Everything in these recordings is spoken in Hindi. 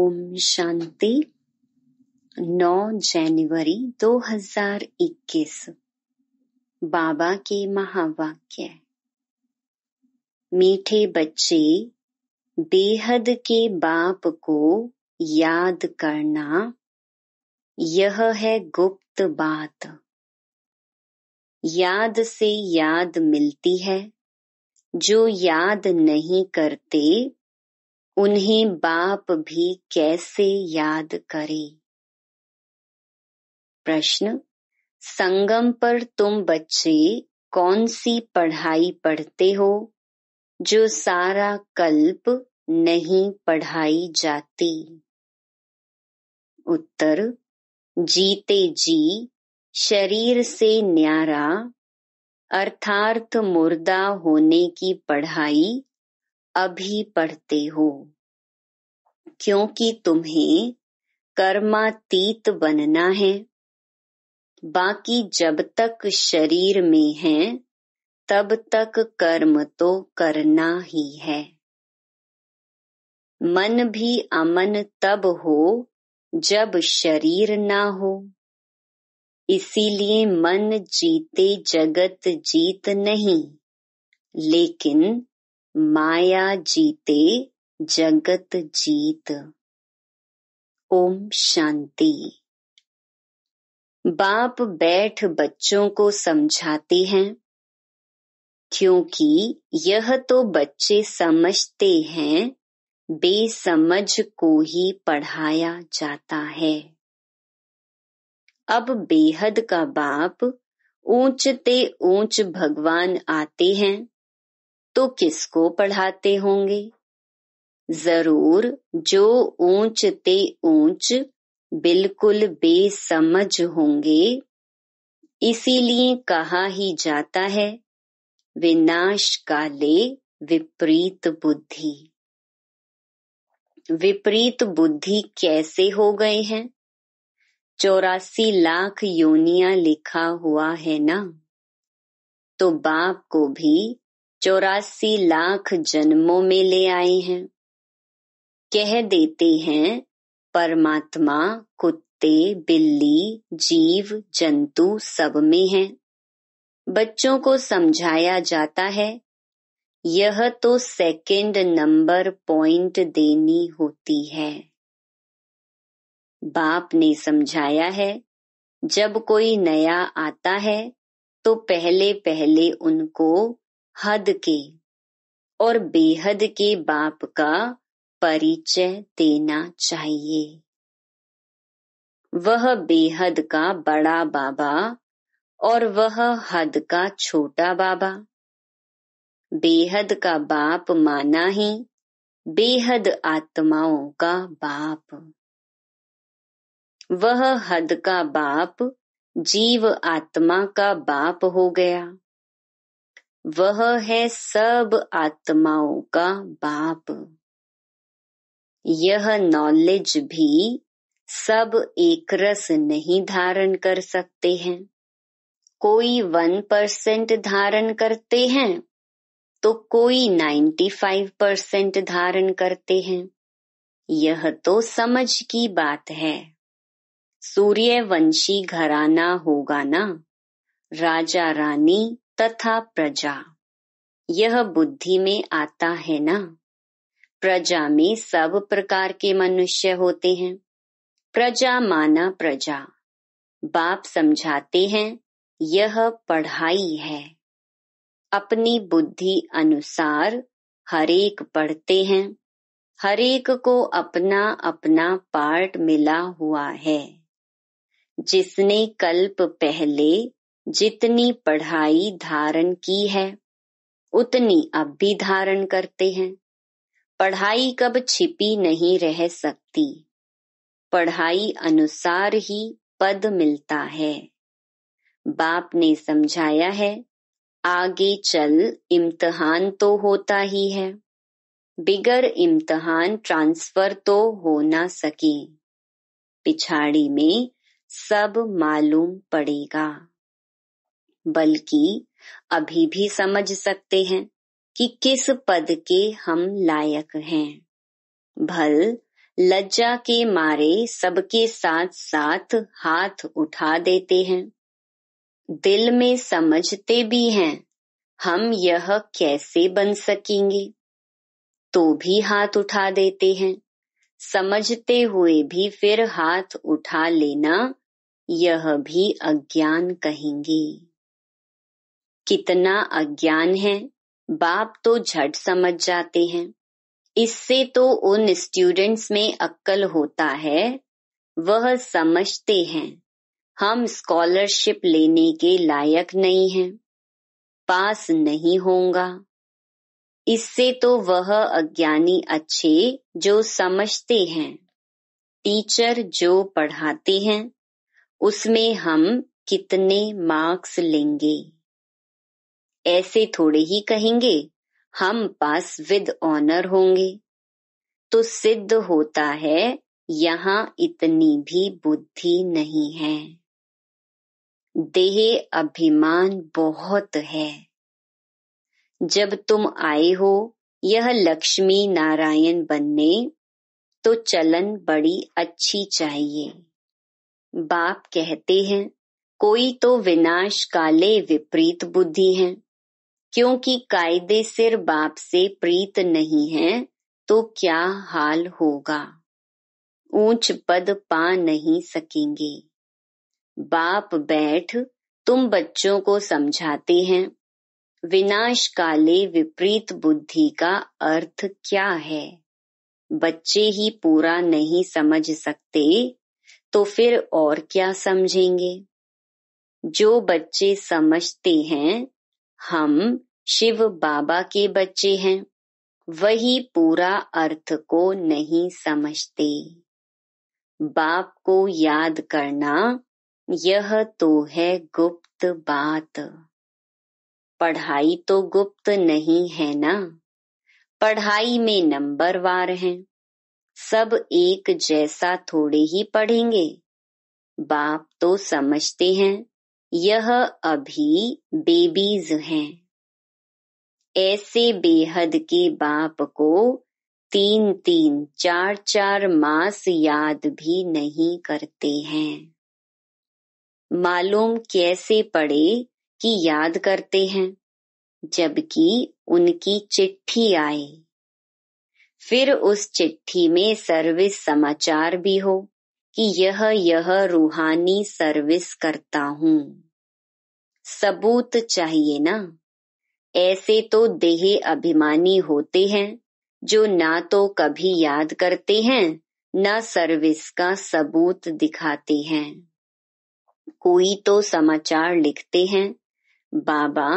ओम शांति। 9 जनवरी 2021। बाबा के महावाक्य। मीठे बच्चे, बेहद के बाप को याद करना, यह है गुप्त बात। याद से याद मिलती है। जो याद नहीं करते उन्हें बाप भी कैसे याद करे। प्रश्न, संगम पर तुम बच्चे कौन सी पढ़ाई पढ़ते हो जो सारा कल्प नहीं पढ़ाई जाती। उत्तर, जीते जी शरीर से न्यारा अर्थात मुर्दा होने की पढ़ाई अभी पढ़ते हो, क्योंकि तुम्हें कर्मातीत बनना है। बाकी जब तक शरीर में हैं तब तक कर्म तो करना ही है। मन भी अमन तब हो जब शरीर ना हो। इसीलिए मन जीते जगत जीत नहीं, लेकिन माया जीते जगत जीत। ओम शांति। बाप बैठ बच्चों को समझाते हैं, क्योंकि यह तो बच्चे समझते हैं, बेसमझ को ही पढ़ाया जाता है। अब बेहद का बाप ऊंचते ऊंच भगवान आते हैं तो किसको पढ़ाते होंगे। जरूर जो ऊंचते ऊंच बिल्कुल बेसमझ होंगे। इसीलिए कहा ही जाता है, विनाश काले विपरीत बुद्धि। विपरीत बुद्धि कैसे हो गए हैं। 84 लाख योनियां लिखा हुआ है ना, तो बाप को भी 84 लाख जन्मों में ले आए हैं। कह देते हैं परमात्मा कुत्ते बिल्ली जीव जंतु सब में है। बच्चों को समझाया जाता है, यह तो सेकंड नंबर पॉइंट देनी होती है। बाप ने समझाया है, जब कोई नया आता है तो पहले पहले उनको हद के और बेहद के बाप का परिचय देना चाहिए। वह बेहद का बड़ा बाबा और वह हद का छोटा बाबा। बेहद का बाप माना ही बेहद आत्माओं का बाप। वह हद का बाप जीव आत्मा का बाप हो गया। वह है सब आत्माओं का बाप। यह नॉलेज भी सब एक रस नहीं धारण कर सकते हैं। कोई 1% धारण करते हैं तो कोई 95% धारण करते हैं। यह तो समझ की बात है। सूर्यवंशी घराना होगा ना, राजा रानी तथा प्रजा। यह बुद्धि में आता है ना। प्रजा में सब प्रकार के मनुष्य होते हैं। प्रजा माना प्रजा। बाप समझाते हैं, यह पढ़ाई है। अपनी बुद्धि अनुसार हरेक पढ़ते हैं। हरेक को अपना अपना पार्ट मिला हुआ है। जिसने कल्प पहले जितनी पढ़ाई धारण की है उतनी अब भी धारण करते हैं। पढ़ाई कब छिपी नहीं रह सकती। पढ़ाई अनुसार ही पद मिलता है। बाप ने समझाया है, आगे चल इम्तिहान तो होता ही है। बिगर इम्तिहान ट्रांसफर तो हो ना सके। पिछाड़ी में सब मालूम पड़ेगा। बल्कि अभी भी समझ सकते हैं कि किस पद के हम लायक हैं। भल लज्जा के मारे सबके साथ साथ हाथ उठा देते हैं। दिल में समझते भी हैं हम यह कैसे बन सकेंगे, तो भी हाथ उठा देते हैं। समझते हुए भी फिर हाथ उठा लेना, यह भी अज्ञान कहेंगे। कितना अज्ञान है, बाप तो झट समझ जाते हैं। इससे तो उन स्टूडेंट्स में अक्ल होता है, वह समझते हैं हम स्कॉलरशिप लेने के लायक नहीं हैं, पास नहीं होगा। इससे तो वह अज्ञानी अच्छे जो समझते हैं टीचर जो पढ़ाते हैं उसमें हम कितने मार्क्स लेंगे। ऐसे थोड़े ही कहेंगे हम पास विद ऑनर होंगे, तो सिद्ध होता है यहाँ इतनी भी बुद्धि नहीं है। देह अभिमान बहुत है। जब तुम आए हो यह लक्ष्मी नारायण बनने, तो चलन बड़ी अच्छी चाहिए। बाप कहते हैं कोई तो विनाश काले विपरीत बुद्धि है, क्योंकि कायदे सिर बाप से प्रीत नहीं है तो क्या हाल होगा, ऊंच पद पा नहीं सकेंगे। बाप बैठ तुम बच्चों को समझाते हैं विनाश काले विपरीत बुद्धि का अर्थ क्या है। बच्चे ही पूरा नहीं समझ सकते तो फिर और क्या समझेंगे। जो बच्चे समझते हैं हम शिव बाबा के बच्चे हैं, वही पूरा अर्थ को नहीं समझते। बाप को याद करना यह तो है गुप्त बात। पढ़ाई तो गुप्त नहीं है ना, पढ़ाई में नंबरवार हैं। सब एक जैसा थोड़े ही पढ़ेंगे। बाप तो समझते हैं यह अभी बेबीज हैं। ऐसे बेहद के बाप को 3-3, 4-4 मास याद भी नहीं करते हैं। मालूम कैसे पड़े कि याद करते हैं, जबकि उनकी चिट्ठी आए, फिर उस चिट्ठी में सर्विस समाचार भी हो कि यह रूहानी सर्विस करता हूँ। सबूत चाहिए ना। ऐसे तो देह अभिमानी होते हैं जो ना तो कभी याद करते हैं ना सर्विस का सबूत दिखाते हैं। कोई तो समाचार लिखते हैं बाबा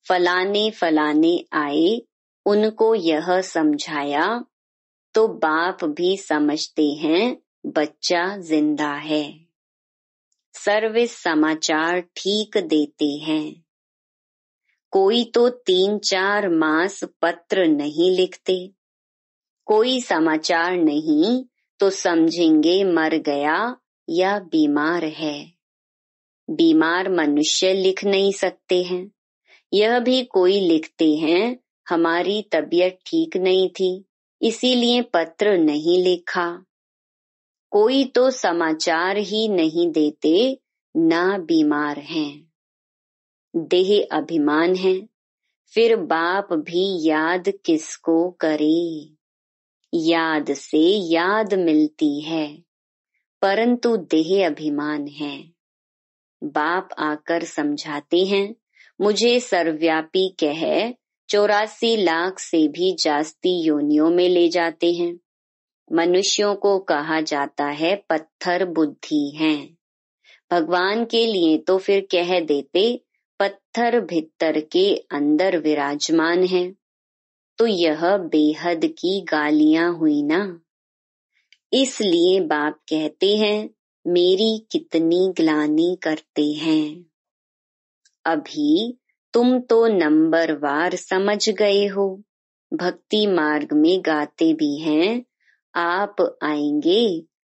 फलाने फलाने आए, उनको यह समझाया, तो बाप भी समझते हैं बच्चा जिंदा है। सर्विस समाचार ठीक देते हैं। कोई तो 3-4 मास पत्र नहीं लिखते। कोई समाचार नहीं तो समझेंगे मर गया या बीमार है। बीमार मनुष्य लिख नहीं सकते हैं। यह भी कोई लिखते हैं हमारी तबीयत ठीक नहीं थी, इसीलिए पत्र नहीं लिखा। कोई तो समाचार ही नहीं देते, ना बीमार हैं। देह अभिमान है, फिर बाप भी याद किसको करे। याद से याद मिलती है, परंतु देह अभिमान है। बाप आकर समझाते हैं मुझे सर्वव्यापी कह 84 लाख से भी जास्ती योनियों में ले जाते हैं। मनुष्यों को कहा जाता है पत्थर बुद्धि हैं। भगवान के लिए तो फिर कह देते पत्थर भीतर के अंदर विराजमान है, तो यह बेहद की गालियां हुई ना। इसलिए बाप कहते हैं मेरी कितनी ग्लानि करते हैं। अभी तुम तो नंबरवार समझ गए हो। भक्ति मार्ग में गाते भी हैं आप आएंगे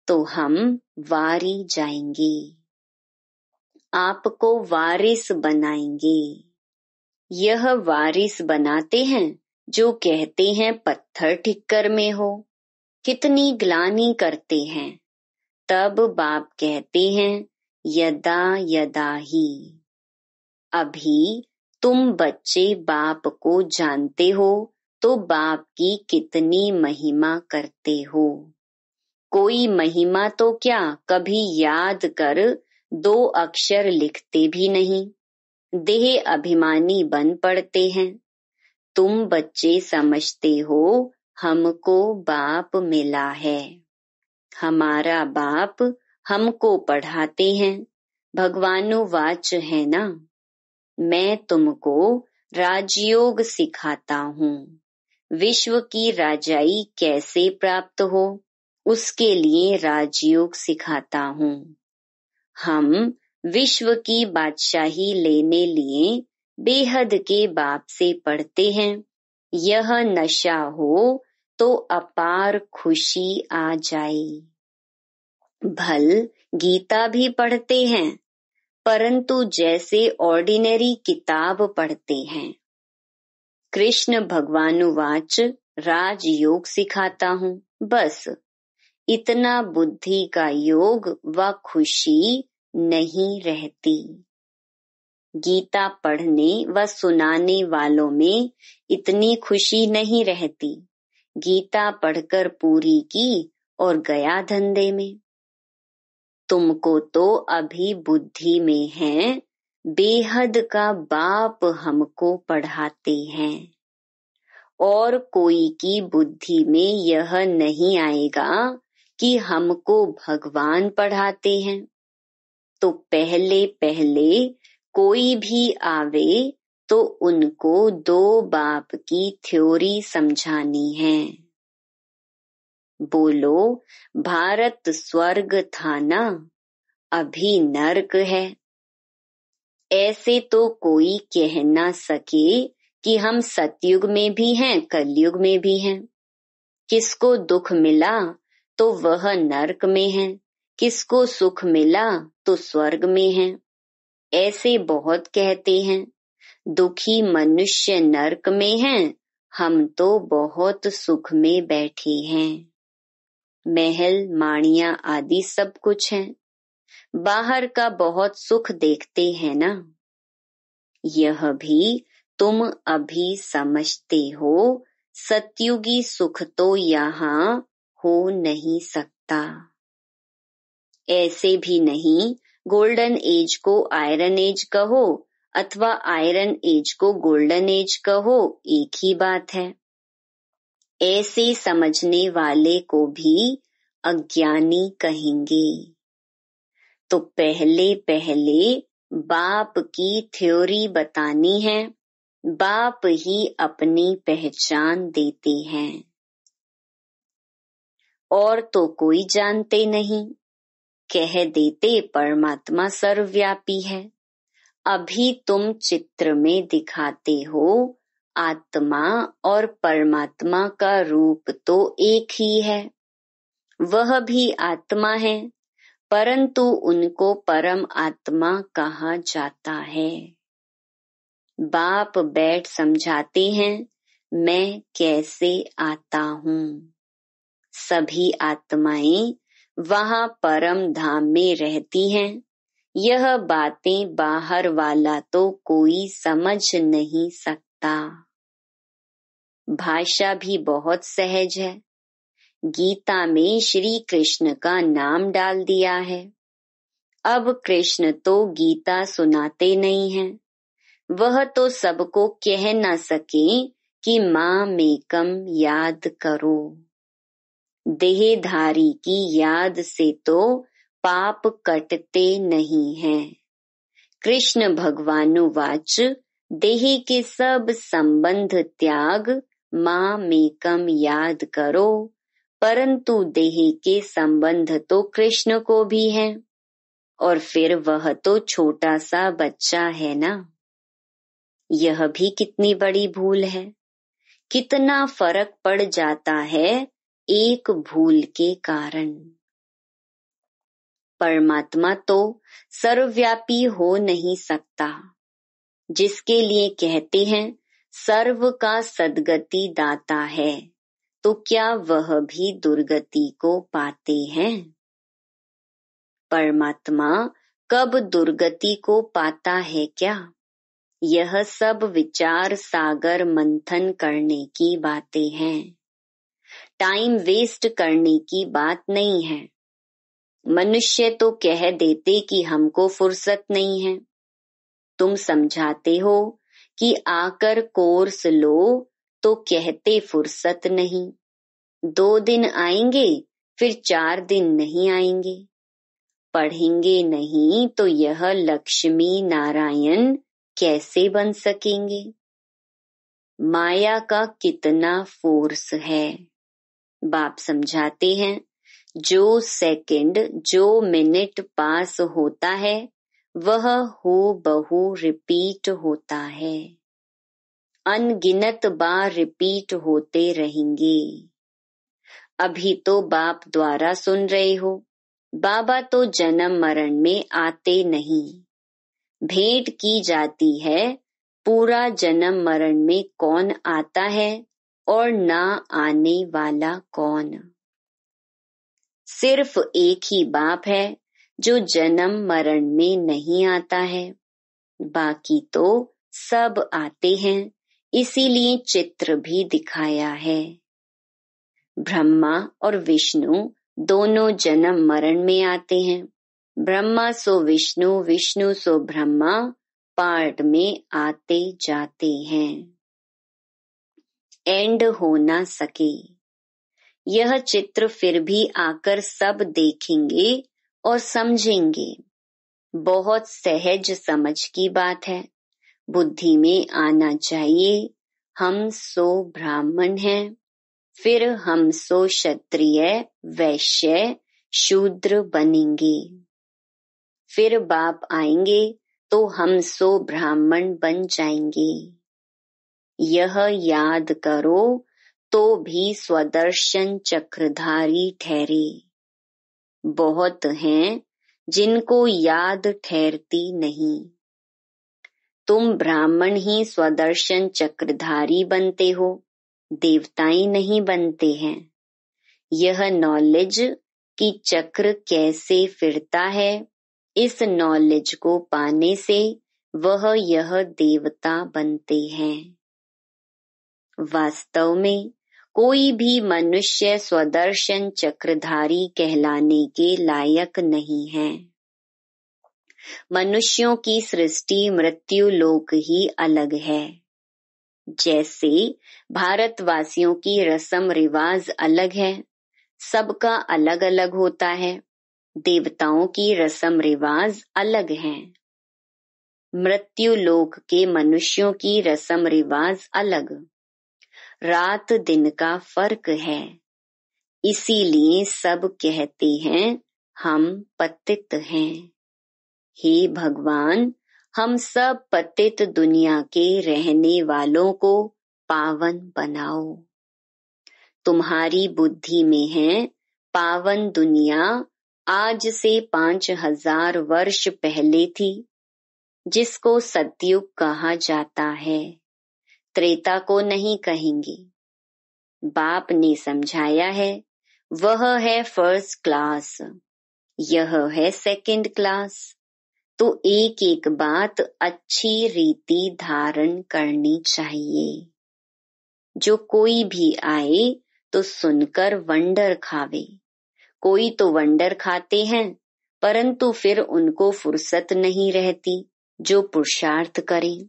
तो हम वारी जाएंगे, आपको वारिस बनाएंगे। यह वारिस बनाते हैं जो कहते हैं पत्थर ठिक्कर में हो। कितनी ग्लानि करते हैं, तब बाप कहते हैं यदा यदा ही। अभी तुम बच्चे बाप को जानते हो तो बाप की कितनी महिमा करते हो। कोई महिमा तो क्या, कभी याद कर 2 अक्षर लिखते भी नहीं, देह अभिमानी बन पड़ते हैं। तुम बच्चे समझते हो हमको बाप मिला है, हमारा बाप हमको पढ़ाते हैं। भगवानुवाच है ना, मैं तुमको राजयोग सिखाता हूँ। विश्व की राजाई कैसे प्राप्त हो, उसके लिए राजयोग सिखाता हूँ। हम विश्व की बादशाही लेने लिए बेहद के बाप से पढ़ते हैं। यह नशा हो तो अपार खुशी आ जाए। भल गीता भी पढ़ते हैं, परंतु जैसे ऑर्डिनरी किताब पढ़ते हैं। कृष्ण भगवानुवाच राजयोग सिखाता हूँ, बस इतना बुद्धि का योग व खुशी नहीं रहती। गीता पढ़ने व सुनाने वालों में इतनी खुशी नहीं रहती। गीता पढ़कर पूरी की और गया धंधे में। तुमको तो अभी बुद्धि में है, बेहद का बाप हमको पढ़ाते हैं। और कोई की बुद्धि में यह नहीं आएगा कि हमको भगवान पढ़ाते हैं। तो पहले पहले कोई भी आवे तो उनको 2 बाप की थ्योरी समझानी है। बोलो, भारत स्वर्ग था ना, अभी नर्क है। ऐसे तो कोई कह ना सके कि हम सतयुग में भी हैं, कलयुग में भी हैं। किसको दुख मिला तो वह नर्क में है, किसको सुख मिला तो स्वर्ग में है। ऐसे बहुत कहते हैं। दुखी मनुष्य नर्क में हैं, हम तो बहुत सुख में बैठे हैं। महल माड़ियां आदि सब कुछ है, बाहर का बहुत सुख देखते हैं ना। यह भी तुम अभी समझते हो, सतयुगी सुख तो यहाँ हो नहीं सकता। ऐसे भी नहीं गोल्डन एज को आयरन एज कहो अथवा आयरन एज को गोल्डन एज कहो, एक ही बात है। ऐसे समझने वाले को भी अज्ञानी कहेंगे। तो पहले पहले बाप की थ्योरी बतानी है। बाप ही अपनी पहचान देते हैं और तो कोई जानते नहीं। कह देते परमात्मा सर्वव्यापी है। अभी तुम चित्र में दिखाते हो आत्मा और परमात्मा का रूप तो एक ही है। वह भी आत्मा है, परंतु उनको परम आत्मा कहा जाता है। बाप बैठ समझाते हैं, मैं कैसे आता हूँ। सभी आत्माएं वहाँ परम धाम में रहती हैं। यह बातें बाहर वाला तो कोई समझ नहीं सकता। भाषा भी बहुत सहज है। गीता में श्री कृष्ण का नाम डाल दिया है। अब कृष्ण तो गीता सुनाते नहीं हैं। वह तो सबको कह न सके कि माँ मेकम याद करो। देहधारी की याद से तो पाप कटते नहीं हैं। कृष्ण भगवानुवाच देह के सब संबंध त्याग, माँ मेकम याद करो। परंतु देह के संबंध तो कृष्ण को भी हैं, और फिर वह तो छोटा सा बच्चा है ना। यह भी कितनी बड़ी भूल है। कितना फर्क पड़ जाता है एक भूल के कारण। परमात्मा तो सर्वव्यापी हो नहीं सकता, जिसके लिए कहते हैं सर्व का सद्गति दाता है। तो क्या वह भी दुर्गति को पाते हैं? परमात्मा कब दुर्गति को पाता है क्या? यह सब विचार सागर मंथन करने की बातें हैं। टाइम वेस्ट करने की बात नहीं है। मनुष्य तो कह देते कि हमको फुर्सत नहीं है। तुम समझाते हो कि आकर कोर्स लो तो कहते फुर्सत नहीं। 2 दिन आएंगे फिर 4 दिन नहीं आएंगे। पढ़ेंगे नहीं तो यह लक्ष्मी नारायण कैसे बन सकेंगे? माया का कितना फोर्स है। बाप समझाते हैं, जो सेकंड जो मिनट पास होता है वह हूबहू रिपीट होता है। अनगिनत बार रिपीट होते रहेंगे। अभी तो बाप द्वारा सुन रहे हो। बाबा तो जन्म मरण में आते नहीं। भेंट की जाती है, पूरा जन्म मरण में कौन आता है और ना आने वाला कौन। सिर्फ एक ही बाप है जो जन्म मरण में नहीं आता है। बाकी तो सब आते हैं, इसीलिए चित्र भी दिखाया है। ब्रह्मा और विष्णु दोनों जन्म मरण में आते हैं। ब्रह्मा सो विष्णु, विष्णु सो ब्रह्मा पार्ट में आते जाते हैं। एंड हो ना सके। यह चित्र फिर भी आकर सब देखेंगे और समझेंगे। बहुत सहज समझ की बात है। बुद्धि में आना चाहिए, हम सो ब्राह्मण हैं, फिर हम सो क्षत्रिय, वैश्य, शूद्र बनेंगे। फिर बाप आएंगे तो हम सो ब्राह्मण बन जाएंगे। यह याद करो तो भी स्वदर्शन चक्रधारी ठहरे। बहुत हैं जिनको याद ठहरती नहीं। तुम ब्राह्मण ही स्वदर्शन चक्रधारी बनते हो, देवताएं नहीं बनते हैं। यह नॉलेज कि चक्र कैसे फिरता है, इस नॉलेज को पाने से वह यह देवता बनते हैं। वास्तव में कोई भी मनुष्य स्वदर्शन चक्रधारी कहलाने के लायक नहीं है। मनुष्यों की सृष्टि मृत्यु लोक ही अलग है। जैसे भारतवासियों की रस्म रिवाज अलग है, सबका अलग अलग होता है। देवताओं की रस्म रिवाज अलग हैं। मृत्यु लोक के मनुष्यों की रस्म रिवाज अलग। रात दिन का फर्क है। इसीलिए सब कहते हैं हम पतित हैं। हे भगवान, हम सब पतित दुनिया के रहने वालों को पावन बनाओ। तुम्हारी बुद्धि में है पावन दुनिया आज से 5000 वर्ष पहले थी, जिसको सतयुग कहा जाता है। त्रेता को नहीं कहेंगे। बाप ने समझाया है, वह है फर्स्ट क्लास, यह है सेकंड क्लास। तो एक एक बात अच्छी रीति धारण करनी चाहिए। जो कोई भी आए तो सुनकर वंडर खावे। कोई तो वंडर खाते हैं, परंतु फिर उनको फुर्सत नहीं रहती जो पुरुषार्थ करें।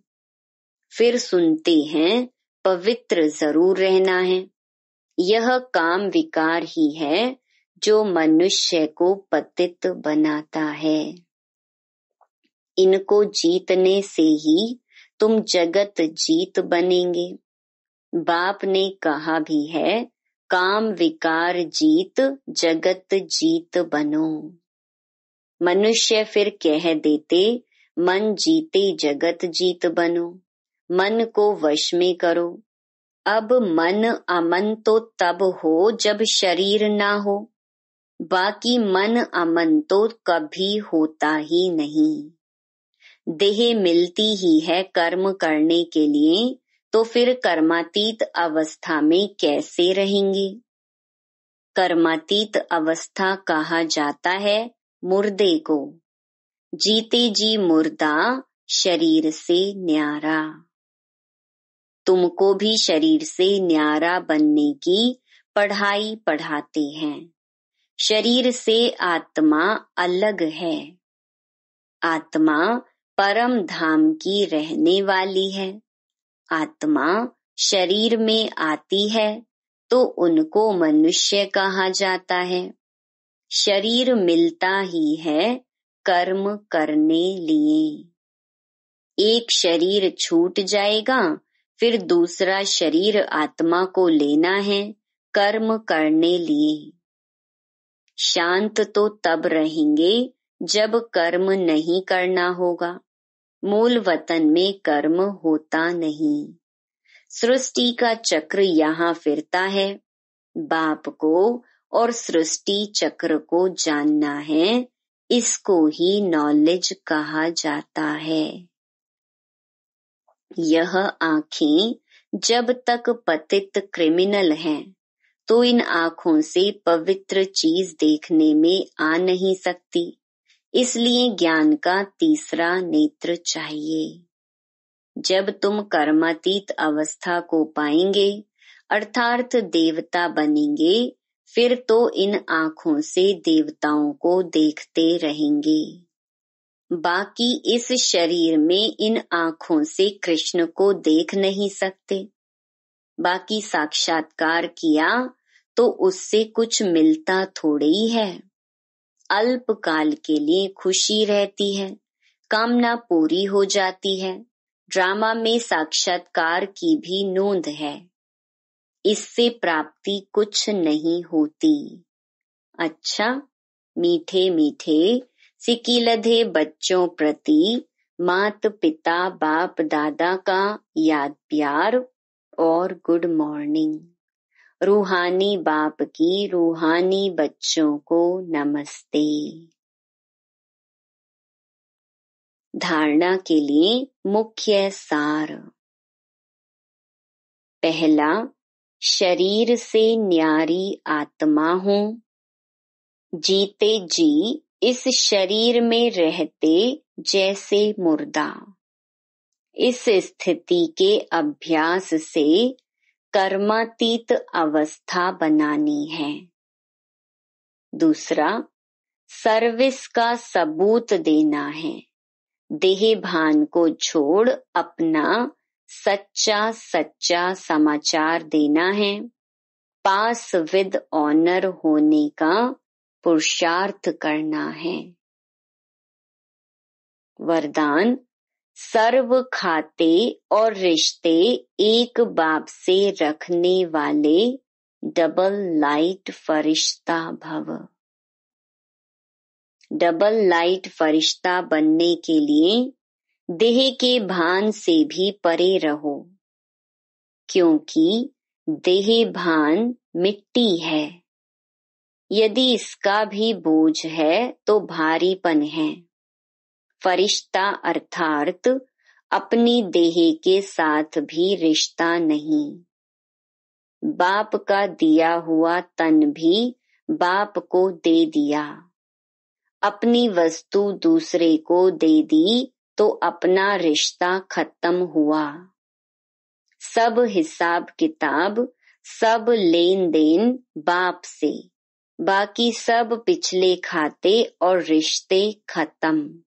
फिर सुनते हैं पवित्र जरूर रहना है। यह काम विकार ही है जो मनुष्य को पतित बनाता है। इनको जीतने से ही तुम जगत जीत बनेंगे। बाप ने कहा भी है, काम विकार जीत जगत जीत बनो। मनुष्य फिर कह देते, मन जीते जगत जीत बनो। मन को वश में करो। अब मन अमन तो तब हो जब शरीर ना हो। बाकी मन अमन तो कभी होता ही नहीं। देह मिलती ही है कर्म करने के लिए, तो फिर कर्मातीत अवस्था में कैसे रहेंगे? कर्मातीत अवस्था कहा जाता है मुर्दे को। जीते जी मुर्दा, शरीर से न्यारा। तुमको भी शरीर से न्यारा बनने की पढ़ाई पढ़ाते हैं। शरीर से आत्मा अलग है। आत्मा परम धाम की रहने वाली है। आत्मा शरीर में आती है तो उनको मनुष्य कहा जाता है। शरीर मिलता ही है कर्म करने लिए। एक शरीर छूट जाएगा, फिर दूसरा शरीर आत्मा को लेना है कर्म करने लिए। शांत तो तब रहेंगे जब कर्म नहीं करना होगा। मूल वतन में कर्म होता नहीं। सृष्टि का चक्र यहाँ फिरता है। बाप को और सृष्टि चक्र को जानना है, इसको ही नॉलेज कहा जाता है। यह आँखें जब तक पतित क्रिमिनल हैं, तो इन आँखों से पवित्र चीज देखने में आ नहीं सकती। इसलिए ज्ञान का तीसरा नेत्र चाहिए। जब तुम कर्मातीत अवस्था को पाएंगे, अर्थात देवता बनेंगे, फिर तो इन आँखों से देवताओं को देखते रहेंगे। बाकी इस शरीर में इन आँखों से कृष्ण को देख नहीं सकते। बाकी साक्षात्कार किया तो उससे कुछ मिलता थोड़े ही है। अल्प काल के लिए खुशी रहती है, कामना पूरी हो जाती है। ड्रामा में साक्षात्कार की भी नोंद है। इससे प्राप्ति कुछ नहीं होती। अच्छा, मीठे मीठे सिकिलधे बच्चों प्रति मात पिता बाप दादा का याद प्यार और गुड मॉर्निंग। रूहानी बाप की रूहानी बच्चों को नमस्ते। धारणा के लिए मुख्य सार। पहला, शरीर से न्यारी आत्मा हूँ। जीते जी इस शरीर में रहते जैसे मुर्दा। इस स्थिति के अभ्यास से कर्मातीत अवस्था बनानी है। दूसरा, सर्विस का सबूत देना है। देह भान को छोड़ अपना सच्चा सच्चा समाचार देना है। पास विद ऑनर होने का पुरुषार्थ करना है। वरदान, सर्व खाते और रिश्ते एक बाप से रखने वाले डबल लाइट फरिश्ता भव। डबल लाइट फरिश्ता बनने के लिए देह के भान से भी परे रहो, क्योंकि देह भान मिट्टी है। यदि इसका भी बोझ है तो भारीपन है। फरिश्ता अर्थात अपनी देह के साथ भी रिश्ता नहीं। बाप का दिया हुआ तन भी बाप को दे दिया। अपनी वस्तु दूसरे को दे दी तो अपना रिश्ता खत्म हुआ। सब हिसाब किताब, सब लेन देन बाप से, बाकी सब पिछले खाते और रिश्ते खत्म।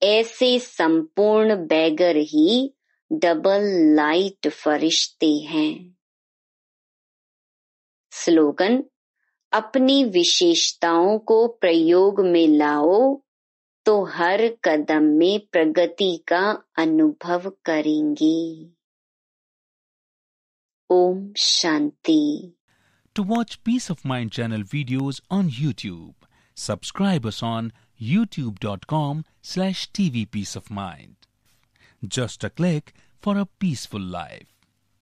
ऐसे संपूर्ण बैगर ही डबल लाइट फरिश्ते हैं। स्लोगन, अपनी विशेषताओं को प्रयोग में लाओ तो हर कदम में प्रगति का अनुभव करेंगे। Om Shanti. To watch Peace of Mind channel videos on YouTube, subscribe us on youtube.com/tvpeaceofmind. Just a click for a peaceful life.